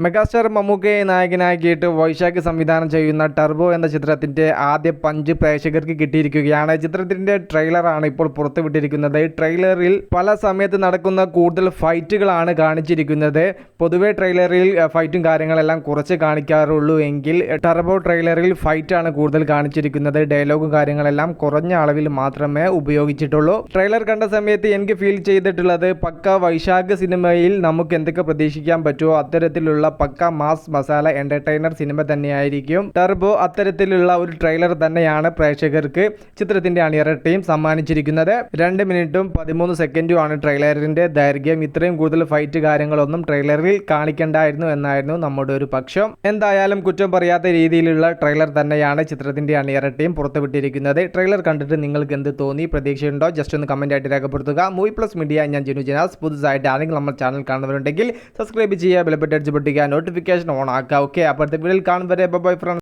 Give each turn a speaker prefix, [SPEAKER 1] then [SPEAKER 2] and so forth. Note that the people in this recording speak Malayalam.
[SPEAKER 1] മെഗാസ്റ്റാർ മമ്മൂക്കയെ നായകനാക്കിയിട്ട് വൈശാഖ് സംവിധാനം ചെയ്യുന്ന ടർബോ എന്ന ചിത്രത്തിന്റെ ആദ്യ പഞ്ച് പ്രേക്ഷകർക്ക് കിട്ടിയിരിക്കുകയാണ്. ചിത്രത്തിന്റെ ട്രെയിലറാണ് ഇപ്പോൾ പുറത്തുവിട്ടിരിക്കുന്നത്. ട്രെയിലറിൽ പല സമയത്ത് നടക്കുന്ന കൂടുതൽ ഫൈറ്റുകളാണ് കാണിച്ചിരിക്കുന്നത്. പൊതുവെ ട്രെയിലറിൽ ഫൈറ്റും കാര്യങ്ങളെല്ലാം കുറച്ച് കാണിക്കാറുള്ളൂ എങ്കിൽ ടർബോ ട്രെയിലറിൽ ഫൈറ്റാണ് കൂടുതൽ കാണിച്ചിരിക്കുന്നത്. ഡയലോഗും കാര്യങ്ങളെല്ലാം കുറഞ്ഞ അളവിൽ മാത്രമേ ഉപയോഗിച്ചിട്ടുള്ളൂ. ട്രെയിലർ കണ്ട സമയത്ത് എനിക്ക് ഫീൽ ചെയ്തിട്ടുള്ളത് പക്ക വൈശാഖ് സിനിമയിൽ നമുക്ക് എന്തൊക്കെ പ്രതീക്ഷിക്കാൻ പറ്റുമോ അത്തരത്തിലുള്ള പക്ക മാസ് മസാല എന്റർടൈനർ സിനിമ തന്നെയായിരിക്കും ടർബോ. അത്തരത്തിലുള്ള ഒരു ട്രെയിലർ തന്നെയാണ് പ്രേക്ഷകർക്ക് ചിത്രത്തിന്റെ അണിയറ ടീം സമ്മാനിച്ചിരിക്കുന്നത്. 2 മിനിറ്റും 13 സെക്കൻഡുമാണ് ട്രെയിലറിന്റെ ദൈർഘ്യം. ഇത്രയും കൂടുതൽ ഫൈറ്റ് കാര്യങ്ങളൊന്നും ട്രെയിലറിൽ കാണിക്കണ്ടായിരുന്നു എന്നായിരുന്നു നമ്മുടെ ഒരു പക്ഷം. എന്തായാലും കുറ്റം പറയാത്ത രീതിയിലുള്ള ട്രെയിലർ തന്നെയാണ് ചിത്രത്തിന്റെ അണിയറ ടീം പുറത്തുവിട്ടിരിക്കുന്നത്. ട്രെയിലർ കണ്ടിട്ട് നിങ്ങൾക്ക് എന്ത് തോന്നി, പ്രതീക്ഷയുണ്ടോ? ജസ്റ്റ് ഒന്ന് കമന്റ് ആയിട്ട് രേഖപ്പെടുത്തുക. മൂവി പ്ലസ് മീഡിയ, ഞാൻ ജിനു ജനാസ്. പുതുതായിട്ട് ആരെങ്കിലും നമ്മൾ ചാനൽ കാണുന്നവരുണ്ടെങ്കിൽ സബ്സ്ക്രൈബ് ചെയ്യുക, ബെൽ ബട്ടൺ അടിച്ച് പൊട്ടിക്കുക, നോട്ടിഫിക്കേഷൻ ഓൺ ആക്കുക. ഓക്കെ, അപ്പോഴത്തെ വീഡിയോയിൽ കാണും വരെ ബൈ ഫ്രണ്ട്സ്.